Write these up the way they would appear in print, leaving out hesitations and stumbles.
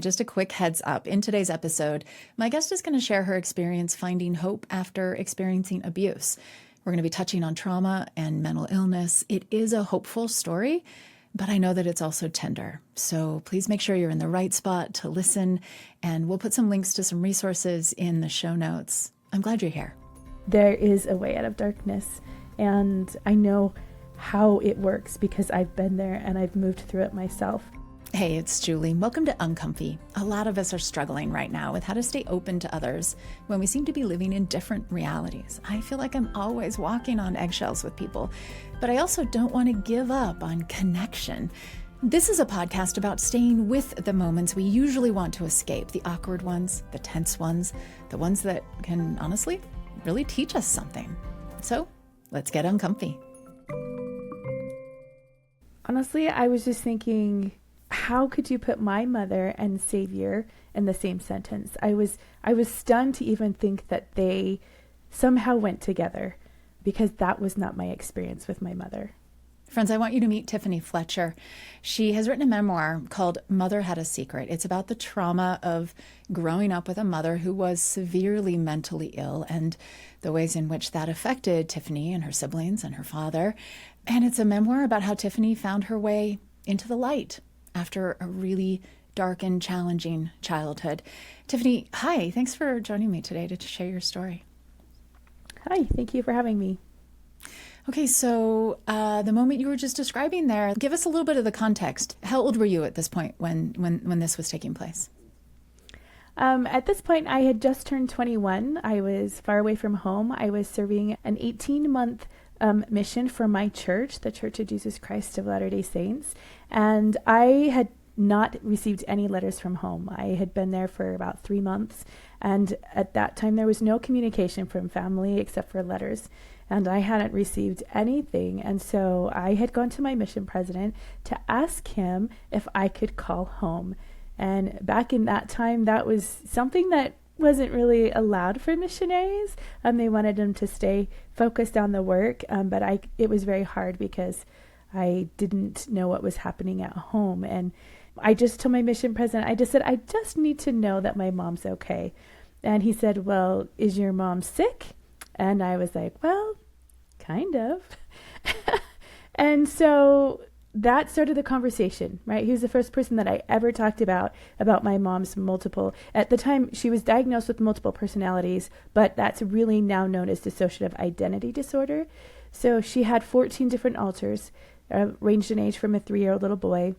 Just a quick heads up. In today's episode, my guest is going to share her experience finding hope after experiencing abuse. We're going to be touching on trauma and mental illness. It is a hopeful story, but I know that it's also tender. So please make sure you're in the right spot to listen, and we'll put some links to some resources in the show notes. I'm glad you're here. There is a way out of darkness, and I know how it works because I've been there and I've moved through it myself. Hey, it's Julie. Welcome to Uncomfy. A lot of us are struggling right now with how to stay open to others when we seem to be living in different realities. I feel like I'm always walking on eggshells with people, but I also don't want to give up on connection. This is a podcast about staying with the moments we usually want to escape, the awkward ones, the tense ones, the ones that can honestly really teach us something. So let's get uncomfy. Honestly, I was just thinking, how could you put my mother and Savior in the same sentence? I was stunned to even think that they somehow went together, because that was not my experience with my mother. Friends, I want you to meet Tiffany Fletcher. She has written a memoir called Mother Had a Secret. It's about the trauma of growing up with a mother who was severely mentally ill and the ways in which that affected Tiffany and her siblings and her father. And it's a memoir about how Tiffany found her way into the light after a really dark and challenging childhood. Tiffany, hi. Thanks for joining me today to share your story. Hi, thank you for having me. Okay, so the moment you were just describing there, give us a little bit of the context. How old were you at this point when this was taking place? At this point, I had just turned 21. I was far away from home. I was serving an 18-month mission for my church, the Church of Jesus Christ of Latter-day Saints. And I had not received any letters from home. I had been there for about 3 months. And at that time, there was no communication from family except for letters. And I hadn't received anything. And so I had gone to my mission president to ask him if I could call home. And back in that time, that was something that wasn't really allowed for missionaries. They wanted them to stay focused on the work. But it was very hard because I didn't know what was happening at home. And I just told my mission president, I just said, I just need to know that my mom's okay. And he said, well, is your mom sick? And I was like, well, kind of. And so that started the conversation, right? He was the first person that I ever talked about my mom's multiple. At the time, she was diagnosed with multiple personalities, but that's really now known as dissociative identity disorder. So she had 14 different alters, ranged in age from a 3-year-old little boy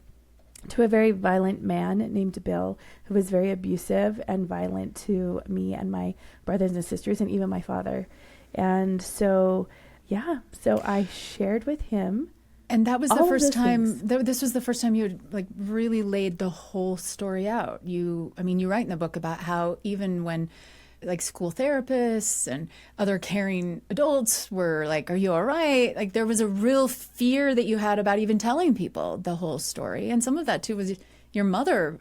to a very violent man named Bill, who was very abusive and violent to me and my brothers and sisters and even my father. And so I shared with him. And that was the first time, this was the first time you had really laid the whole story out. You write in the book about how even when school therapists and other caring adults were like, are you all right? There was a real fear that you had about even telling people the whole story. And some of that too was your mother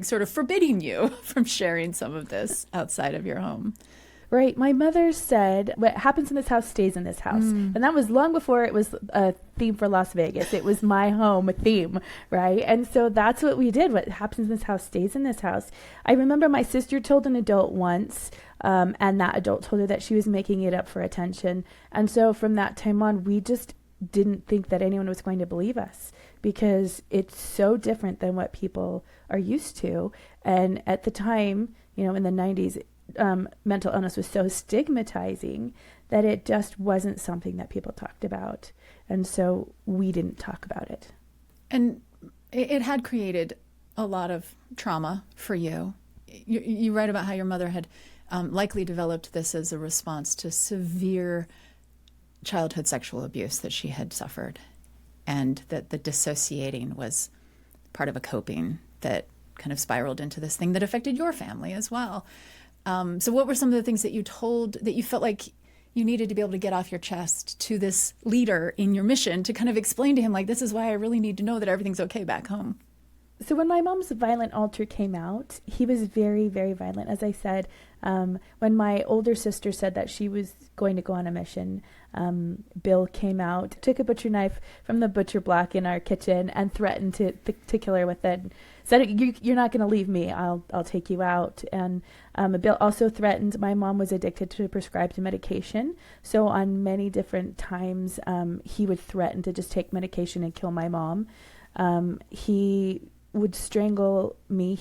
sort of forbidding you from sharing some of this outside of your home. Right. My mother said, what happens in this house stays in this house. And that was long before it was a theme for Las Vegas. It was my home theme, right? And so that's what we did. What happens in this house stays in this house. I remember my sister told an adult once, and that adult told her that she was making it up for attention. And so from that time on, we just didn't think that anyone was going to believe us because it's so different than what people are used to. And at the time, in the 90s, mental illness was so stigmatizing that it just wasn't something that people talked about. And so we didn't talk about it. And it had created a lot of trauma for you. You write about how your mother had likely developed this as a response to severe childhood sexual abuse that she had suffered, and that the dissociating was part of a coping that kind of spiraled into this thing that affected your family as well. So what were some of the things that you told that you felt like you needed to be able to get off your chest to this leader in your mission to kind of explain to him, this is why I really need to know that everything's okay back home? So when my mom's violent alter came out, he was very, very violent. As I said, when my older sister said that she was going to go on a mission, Bill came out, took a butcher knife from the butcher block in our kitchen, and threatened to kill her with it. Said, "You're not going to leave me. I'll take you out." And Bill also threatened. My mom was addicted to prescribed medication, so on many different times, he would threaten to just take medication and kill my mom. He would strangle me.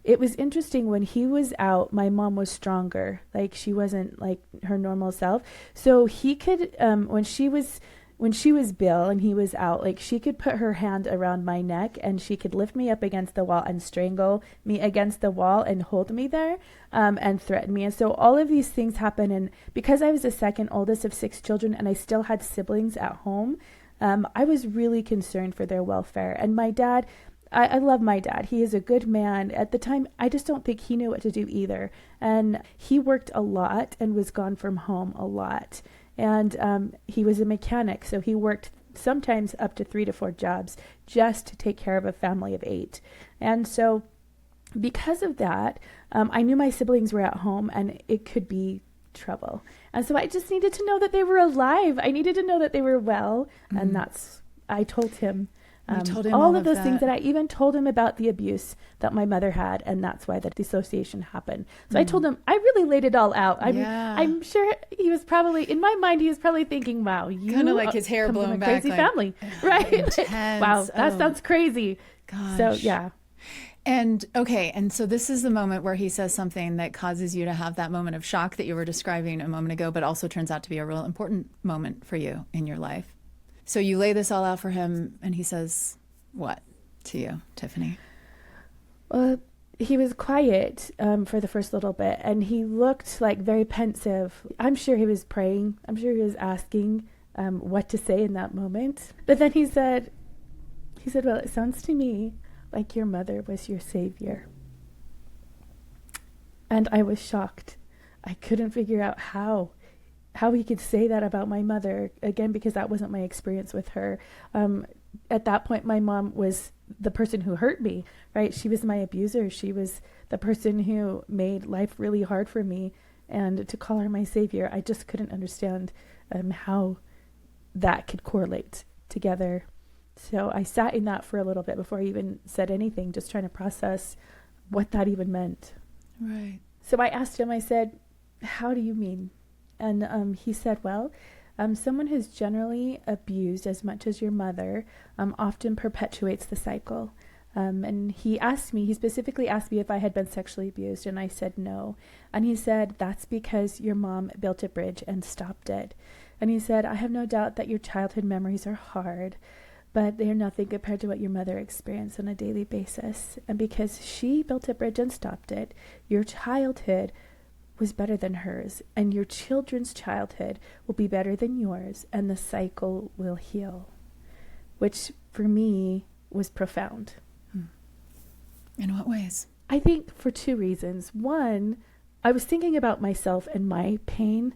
It was interesting when he was out, my mom was stronger. Like, she wasn't like her normal self. So he could, when she was Bill and he was out, like, she could put her hand around my neck and she could lift me up against the wall and strangle me against the wall and hold me there, and threaten me. And so all of these things happen. And because I was the second oldest of 6 children and I still had siblings at home, I was really concerned for their welfare. And my dad, I love my dad. He is a good man. At the time, I just don't think he knew what to do either. And he worked a lot and was gone from home a lot. And he was a mechanic, so he worked sometimes up to 3 to 4 jobs just to take care of a family of 8. And so because of that, I knew my siblings were at home and it could be trouble. And so I just needed to know that they were alive. I needed to know that they were well. And I told him. Told him all of those things, that I even told him about the abuse that my mother had, and that's why the dissociation happened. So I told him, I really laid it all out. I'm sure he was probably, in my mind, he was probably thinking, wow, you kind of like his hair come blown from a back, crazy family, right? Wow, that sounds crazy. Gosh. So yeah. And okay, and so this is the moment where he says something that causes you to have that moment of shock that you were describing a moment ago, but also turns out to be a real important moment for you in your life. So you lay this all out for him, and he says what to you, Tiffany? Well, he was quiet for the first little bit, and he looked like very pensive. I'm sure he was praying. I'm sure he was asking what to say in that moment. But then he said, well, it sounds to me like your mother was your savior. And I was shocked. I couldn't figure out how he could say that about my mother, again, because that wasn't my experience with her. At that point, my mom was the person who hurt me, right? She was my abuser. She was the person who made life really hard for me. And to call her my savior, I just couldn't understand how that could correlate together. So I sat in that for a little bit before I even said anything, just trying to process what that even meant. Right. So I asked him, I said, how do you mean? And he said, well, someone who's generally abused as much as your mother often perpetuates the cycle. And he specifically asked me if I had been sexually abused, and I said no. And he said, that's because your mom built a bridge and stopped it. And he said, I have no doubt that your childhood memories are hard, but they are nothing compared to what your mother experienced on a daily basis. And because she built a bridge and stopped it, your childhood was better than hers, and your children's childhood will be better than yours, and the cycle will heal. Which, for me, was profound. In what ways? I think for 2 reasons. One, I was thinking about myself and my pain,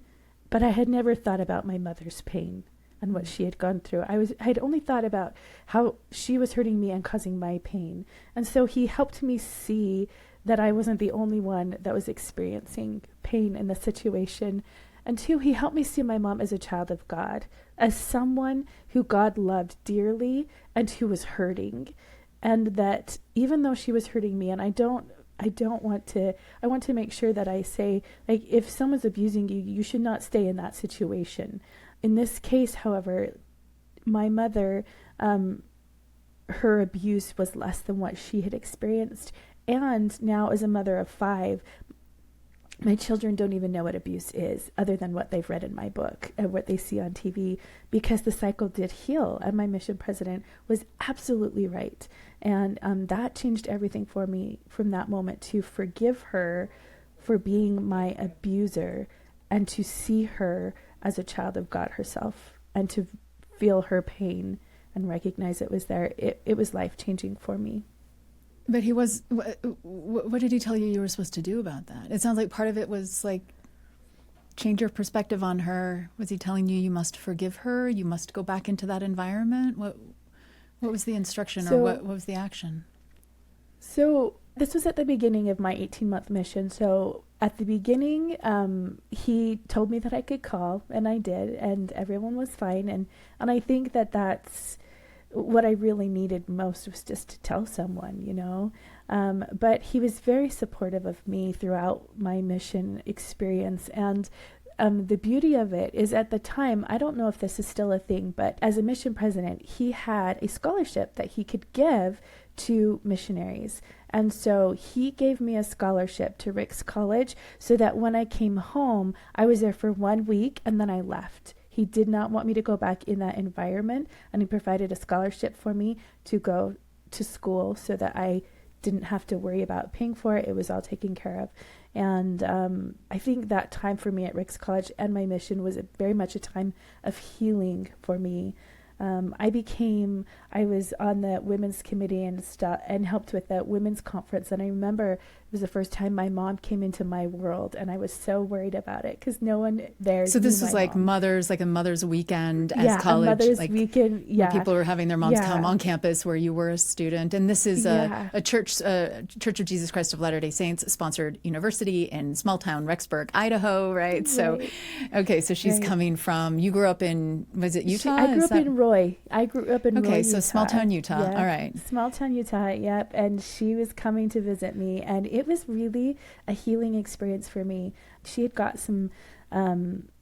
but I had never thought about my mother's pain and what she had gone through. I had only thought about how she was hurting me and causing my pain. And so he helped me see that I wasn't the only one that was experiencing pain in the situation. And 2, he helped me see my mom as a child of God, as someone who God loved dearly and who was hurting. And that even though she was hurting me, and I want to make sure that I say, like, if someone's abusing you, you should not stay in that situation. In this case, however, my mother, her abuse was less than what she had experienced. And now, as a mother of 5, my children don't even know what abuse is, other than what they've read in my book and what they see on TV, because the cycle did heal. And my mission president was absolutely right. And that changed everything for me from that moment, to forgive her for being my abuser and to see her as a child of God herself and to feel her pain and recognize it was there. It was life-changing for me. But he was, what did he tell you were supposed to do about that? It sounds like part of it was like change your perspective on her. Was he telling you must forgive her? You must go back into that environment? What was the instruction, or what was the action? So this was at the beginning of my 18-month mission. So at the beginning, he told me that I could call, and I did, and everyone was fine. And I think that that's what I really needed most, was just to tell someone, you know. But he was very supportive of me throughout my mission experience. And the beauty of it is, at the time, I don't know if this is still a thing, but as a mission president, he had a scholarship that he could give to missionaries. And so he gave me a scholarship to Rick's College so that when I came home, I was there for 1 week and then I left. He did not want me to go back in that environment, and he provided a scholarship for me to go to school so that I didn't have to worry about paying for it. It was all taken care of. And I think that time for me at Rick's College and my mission was very much a time of healing for me. I was on the women's committee and helped with the women's conference. And I remember it was the first time my mom came into my world, and I was so worried about it because no one there. So this was like mom. a mother's weekend as college. A mother's weekend. Yeah. Where people were having their moms come on campus where you were a student. And this is a Church of Jesus Christ of Latter-day Saints sponsored university in small town Rexburg, Idaho, right? So, okay, so she's coming from, you grew up in, was it Utah? I grew up in Roy. I grew up in Roy, Okay, so Utah. small town Utah. Yeah. All right. Small town Utah, yep. And she was coming to visit me, and it was really a healing experience for me. She had got some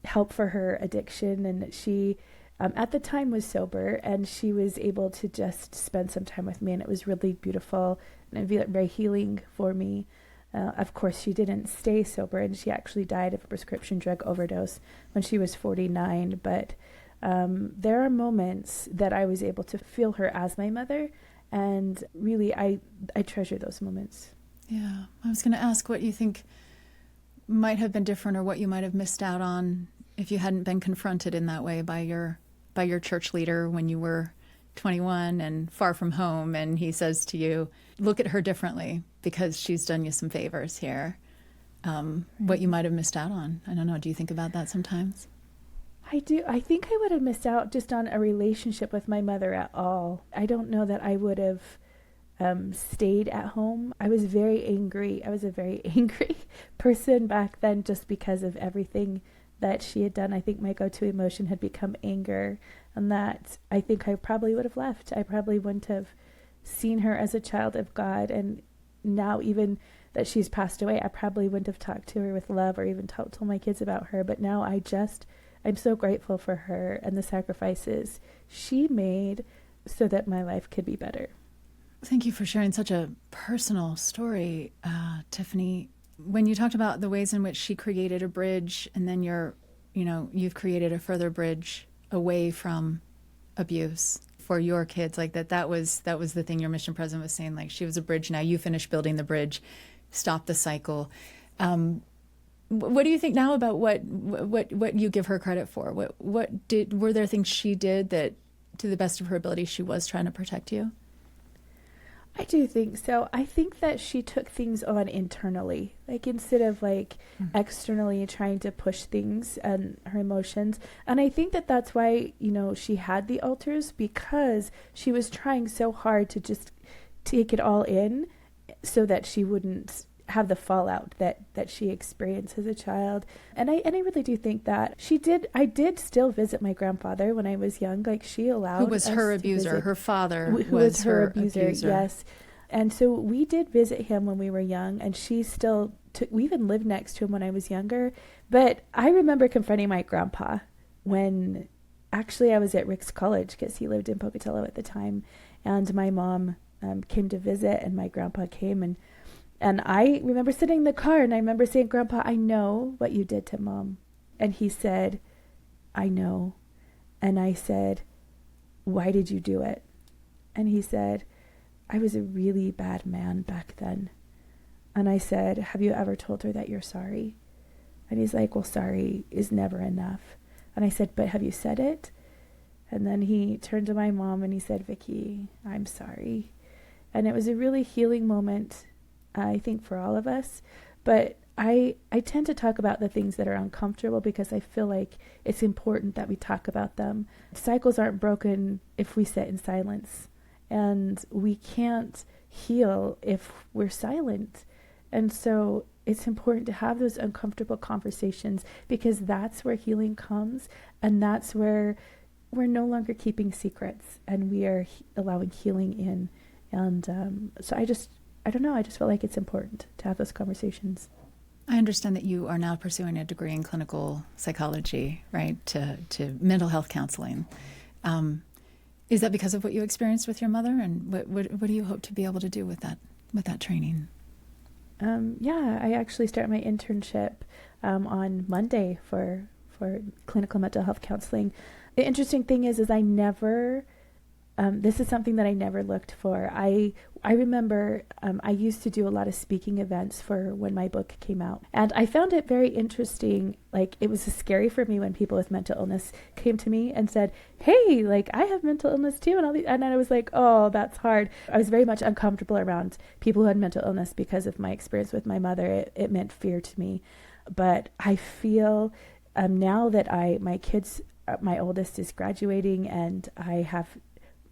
help for her addiction, and she at the time was sober, and she was able to just spend some time with me, and it was really beautiful and very healing for me. Of course, she didn't stay sober, and she actually died of a prescription drug overdose when she was 49, but there are moments that I was able to feel her as my mother, and really I treasure those moments. Yeah. I was going to ask what you think might have been different, or what you might have missed out on if you hadn't been confronted in that way by your church leader when you were 21 and far from home, and he says to you, look at her differently because she's done you some favors here. What you might have missed out on. I don't know. Do you think about that sometimes? I do. I think I would have missed out just on a relationship with my mother at all. I don't know that I would have stayed at home. I was very angry. I was a very angry person back then, just because of everything that she had done. I think my go-to emotion had become anger, and that I think I probably would have left. I probably wouldn't have seen her as a child of God. And now, even that she's passed away, I probably wouldn't have talked to her with love or even told my kids about her. But now I'm so grateful for her and the sacrifices she made so that my life could be better. Thank you for sharing such a personal story, Tiffany. When you talked about the ways in which she created a bridge, and then you've created a further bridge away from abuse for your kids, like that was the thing your mission president was saying, like she was a bridge. Now you finish building the bridge, stop the cycle. What do you think now about what you give her credit for? Were there things she did that, to the best of her ability, she was trying to protect you? I do think so. I think that she took things on internally, like instead of externally trying to push things and her emotions. And I think that that's why, she had the altars, because she was trying so hard to just take it all in so that she wouldn't have the fallout that she experienced as a child. And I really do think that I did still visit my grandfather when I was young. Like, she allowed Who was her abuser? Her father who was her abuser. Yes. And so we did visit him when we were young, and she still we even lived next to him when I was younger. But I remember confronting my grandpa when actually I was at Rick's College, because he lived in Pocatello at the time, and my mom came to visit, and my grandpa came, and I remember sitting in the car, and I remember saying, "Grandpa, I know what you did to Mom." And he said, "I know." And I said, "Why did you do it?" And he said, "I was a really bad man back then." And I said, "Have you ever told her that you're sorry?" And he's like, "Well, sorry is never enough." And I said, "But have you said it?" And then he turned to my mom and he said, "Vicky, I'm sorry." And it was a really healing moment, I think, for all of us. But I tend to talk about the things that are uncomfortable because I feel like it's important that we talk about them. Cycles aren't broken if we sit in silence. And we can't heal if we're silent. And so it's important to have those uncomfortable conversations, because that's where healing comes, and that's where we're no longer keeping secrets and we are allowing healing in. And so I don't know, I just felt like it's important to have those conversations. I understand that you are now pursuing a degree in clinical psychology, right, to mental health counseling. Is that because of what you experienced with your mother? And what do you hope to be able to do with that training? Yeah, I actually start my internship on Monday for clinical mental health counseling. The interesting thing is I never, this is something that I never looked for. I remember I used to do a lot of speaking events for when my book came out. And I found it very interesting. Like, it was scary for me when people with mental illness came to me and said, hey, like, I have mental illness too. And I was like, oh, that's hard. I was very much uncomfortable around people who had mental illness because of my experience with my mother. It meant fear to me. But I feel now that my kids, my oldest is graduating and I have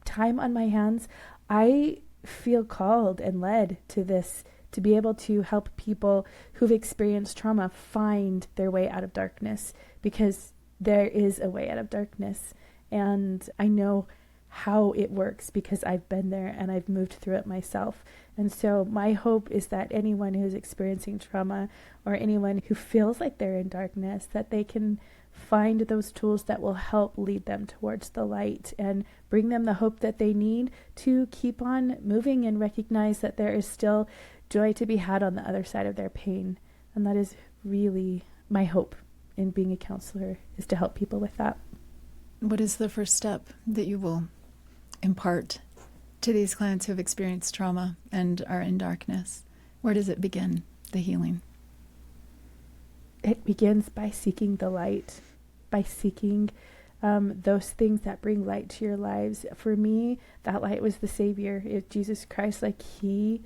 time on my hands, I feel called and led to this, to be able to help people who've experienced trauma find their way out of darkness, because there is a way out of darkness. And I know how it works because I've been there and I've moved through it myself. And so my hope is that anyone who's experiencing trauma, or anyone who feels like they're in darkness, that they can find those tools that will help lead them towards the light and bring them the hope that they need to keep on moving and recognize that there is still joy to be had on the other side of their pain. And that is really my hope in being a counselor, is to help people with that. What is the first step that you will impart to these clients who have experienced trauma and are in darkness? Where does it begin, the healing? It begins by seeking the light, by seeking those things that bring light to your lives. For me, that light was the Savior, Jesus Christ. Like, he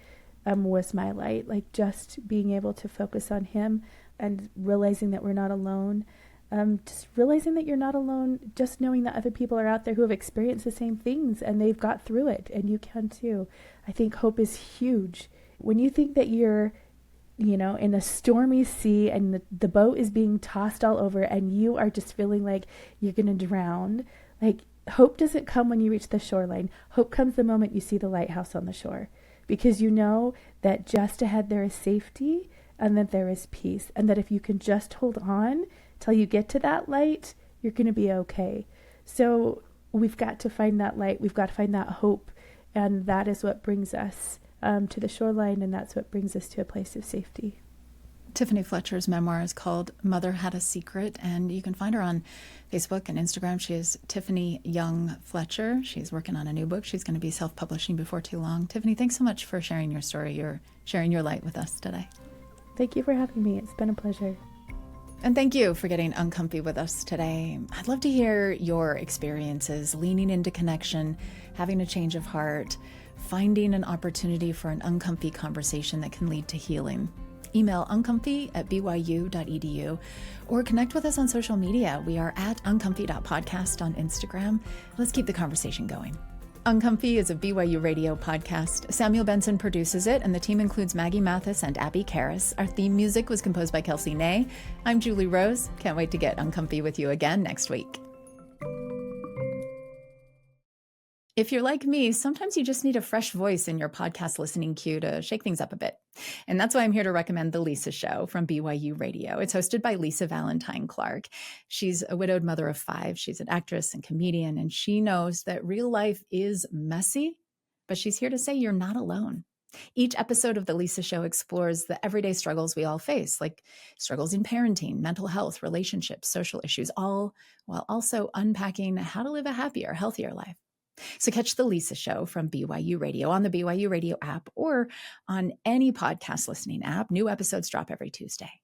was my light. Like, just being able to focus on him and realizing that we're not alone. Just realizing that you're not alone, just knowing that other people are out there who have experienced the same things and they've got through it, and you can too. I think hope is huge. When you think that you're in a stormy sea and the boat is being tossed all over and you are just feeling like you're going to drown, like, hope doesn't come when you reach the shoreline. Hope comes the moment you see the lighthouse on the shore, because you know that just ahead there is safety and that there is peace, and that if you can just hold on till you get to that light, you're going to be okay. So we've got to find that light. We've got to find that hope. And that is what brings us to the shoreline, and that's what brings us to a place of safety. Tiffany Fletcher's memoir is called Mother Had a Secret, and you can find her on Facebook and Instagram. She is Tiffany Young Fletcher. She's working on a new book. She's going to be self-publishing before too long. Tiffany, thanks so much for sharing your story. You're sharing your light with us today. Thank you for having me. It's been a pleasure. And thank you for getting uncomfy with us today. I'd love to hear your experiences, leaning into connection, having a change of heart, finding an opportunity for an uncomfy conversation that can lead to healing. Email uncomfy@byu.edu or connect with us on social media. We are at uncomfy.podcast on Instagram. Let's keep the conversation going. Uncomfy is a BYU radio podcast. Samuel Benson produces it, and the team includes Maggie Mathis and Abby Karras. Our theme music was composed by Kelsey Ney. I'm Julie Rose. Can't wait to get uncomfy with you again next week. If you're like me, sometimes you just need a fresh voice in your podcast listening queue to shake things up a bit. And that's why I'm here to recommend The Lisa Show from BYU Radio. It's hosted by Lisa Valentine Clark. She's a widowed mother of 5. She's an actress and comedian, and she knows that real life is messy, but she's here to say you're not alone. Each episode of The Lisa Show explores the everyday struggles we all face, like struggles in parenting, mental health, relationships, social issues, all while also unpacking how to live a happier, healthier life. So catch The Lisa Show from BYU Radio on the BYU Radio app or on any podcast listening app. New episodes drop every Tuesday.